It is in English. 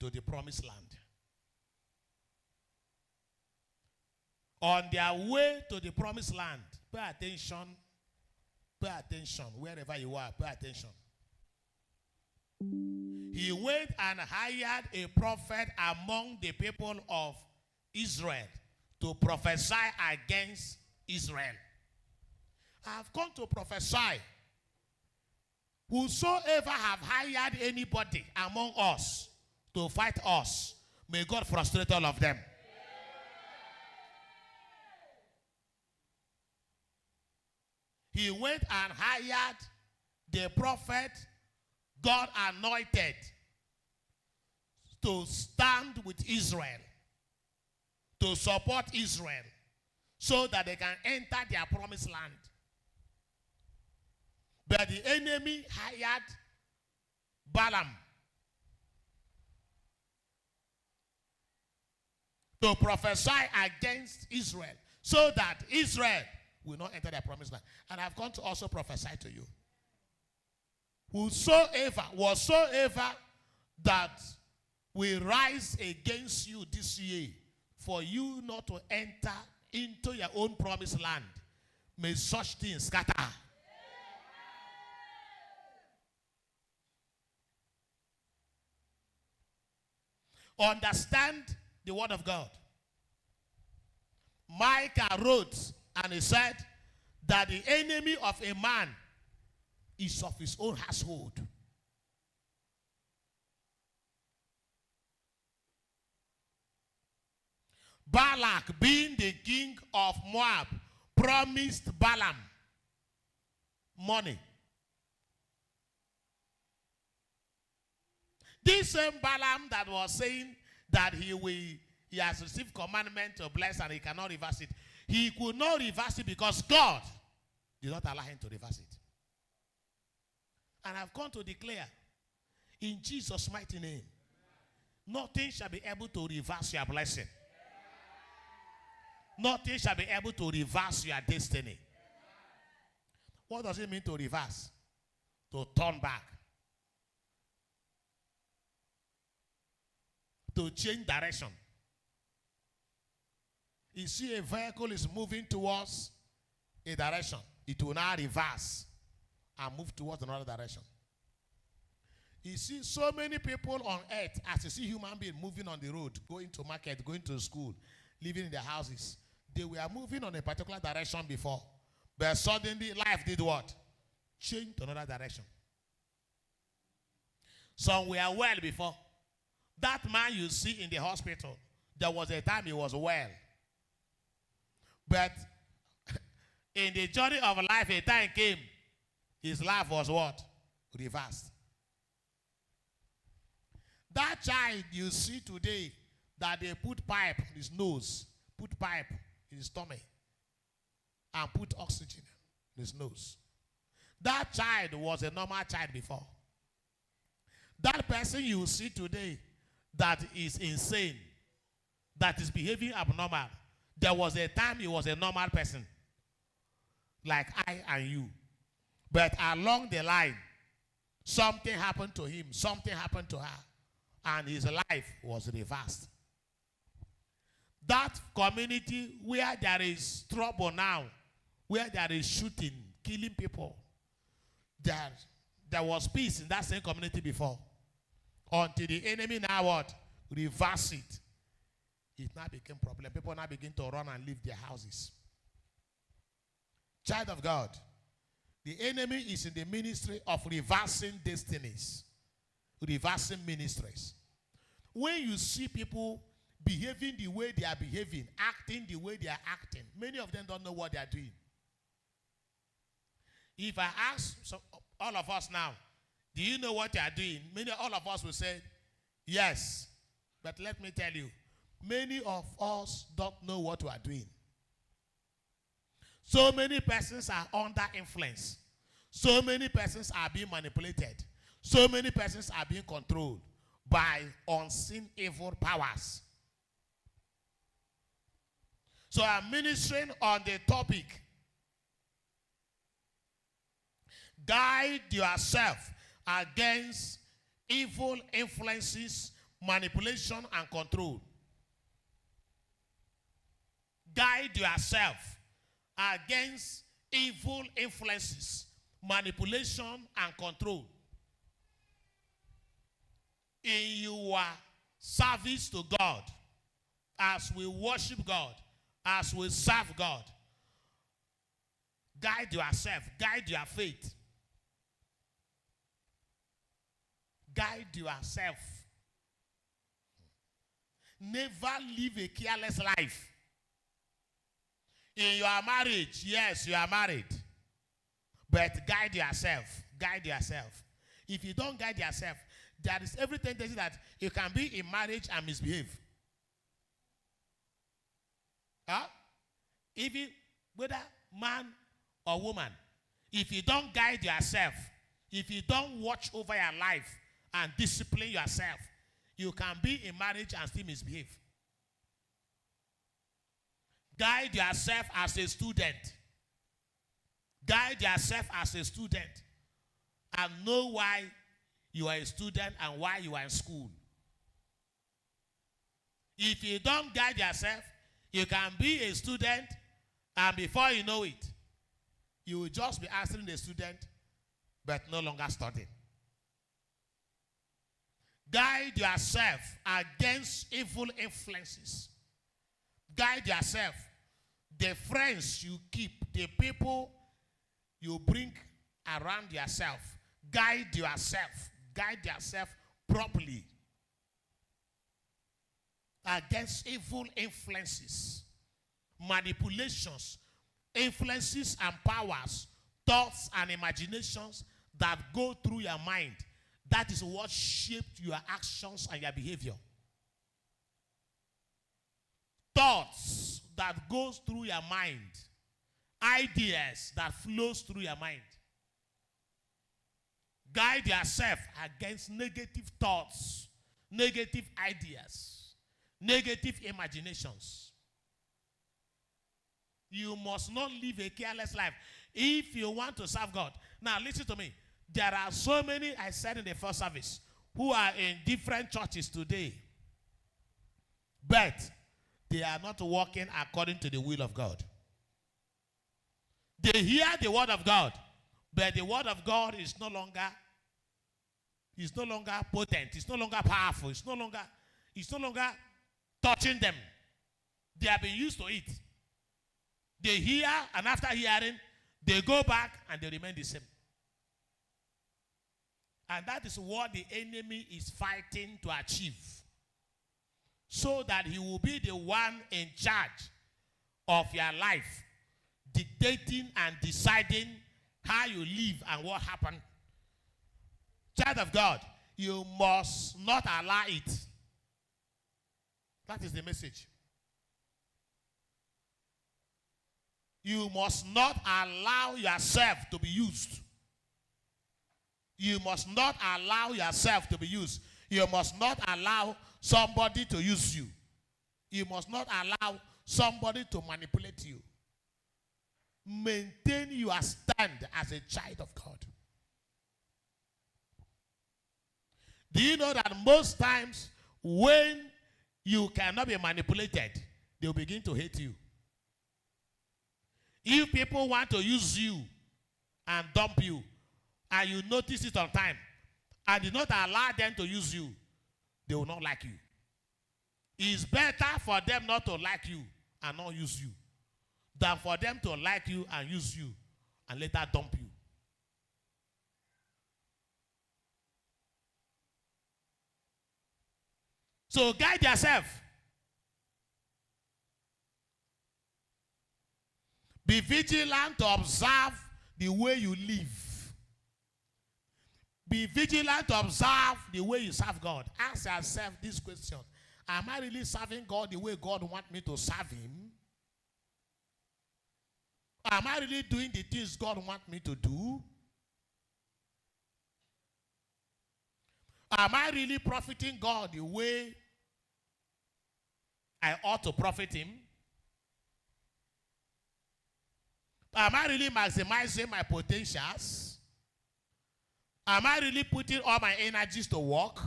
to the promised land. On their way to the promised land, pay attention, wherever you are, pay attention. He went and hired a prophet among the people of Israel to prophesy against Israel. I have come to prophesy. Whosoever have hired anybody among us to fight us, may God frustrate all of them. He went and hired the prophet God anointed to stand with Israel, to support Israel, so that they can enter their promised land. But the enemy hired Balaam to prophesy against Israel, so that Israel will not enter their promised land. And I've come to also prophesy to you. Whatsoever that will rise against you this year for you not to enter into your own promised land, may such things scatter. Understand the word of God. Micah wrote and he said that the enemy of a man is of his own household. Balak, being the king of Moab, promised Balaam money. This same Balaam that was saying that he has received commandment to bless and he cannot reverse it. He could not reverse it because God did not allow him to reverse it. And I've come to declare in Jesus' mighty name, nothing shall be able to reverse your blessing. Nothing shall be able to reverse your destiny. What does it mean to reverse? To turn back. To change direction. You see a vehicle is moving towards a direction. It will now reverse and move towards another direction. You see so many people on earth, as you see human beings moving on the road, going to market, going to school, living in their houses. They were moving on a particular direction before. But suddenly life did what? Changed to another direction. Some were well before. That man you see in the hospital, there was a time he was well. But in the journey of life, a time came, his life was what? Reversed. That child you see today, that they put pipe in his nose, put pipe in his stomach, and put oxygen in his nose. That child was a normal child before. That person you see today that is insane, that is behaving abnormal, there was a time he was a normal person, like I and you. But along the line, something happened to him, something happened to her, and his life was reversed. That community where there is trouble now, where there is shooting, killing people, there was peace in that same community before. Until the enemy now what? Reverse it. It now became a problem. People now begin to run and leave their houses. Child of God, the enemy is in the ministry of reversing destinies, reversing ministries. When you see people behaving the way they are behaving, acting the way they are acting, many of them don't know what they are doing. If I ask all of us now, do you know what you are doing? All of us will say, yes. But let me tell you, many of us don't know what we are doing. So many persons are under influence. So many persons are being manipulated. So many persons are being controlled by unseen evil powers. So I'm ministering on the topic, guide yourself against evil influences manipulation and control. Guide yourself against evil influences, manipulation and control. In your service to God, as we worship God, as we serve God, guide yourself, guide your faith. Guide yourself. Never live a careless life. In your marriage, yes, you are married. But guide yourself. Guide yourself. If you don't guide yourself, there is every tendency that you can be in marriage and misbehave. Huh? Even whether man or woman, if you don't guide yourself, if you don't watch over your life and discipline yourself, you can be in marriage and still misbehave. Guide yourself as a student. Guide yourself as a student and know why you are a student and why you are in school. If you don't guide yourself, you can be a student and before you know it, you will just be answering the student but no longer studying. Guide yourself against evil influences. Guide yourself. The friends you keep, the people you bring around yourself. Guide yourself. Guide yourself properly against evil influences, manipulations, influences and powers, thoughts and imaginations that go through your mind. That is what shaped your actions and your behavior. Thoughts that goes through your mind. Ideas that flows through your mind. Guide yourself against negative thoughts, negative ideas, negative imaginations. You must not live a careless life if you want to serve God. Now listen to me. There are so many, I said in the first service, who are in different churches today. But they are not walking according to the will of God. They hear the word of God, but the word of God is no longer potent. It's no longer powerful. It's no longer touching them. They have been used to it. They hear, and after hearing, they go back and they remain the same. And that is what the enemy is fighting to achieve. So that he will be the one in charge of your life, dictating and deciding how you live and what happened. Child of God, you must not allow it. That is the message. You must not allow yourself to be used. You must not allow yourself to be used. You must not allow somebody to use you. You must not allow somebody to manipulate you. Maintain your stand as a child of God. Do you know that most times when you cannot be manipulated, they'll begin to hate you? If people want to use you and dump you, and you notice it on time, and do not allow them to use you, they will not like you. It's better for them not to like you and not use you than for them to like you and use you and later dump you. So guide yourself. Be vigilant to observe the way you live. Be vigilant to observe the way you serve God. Ask yourself this question. Am I really serving God the way God wants me to serve him? Am I really doing the things God wants me to do? Am I really profiting God the way I ought to profit him? Am I really maximizing my potentials? Am I really putting all my energies to work?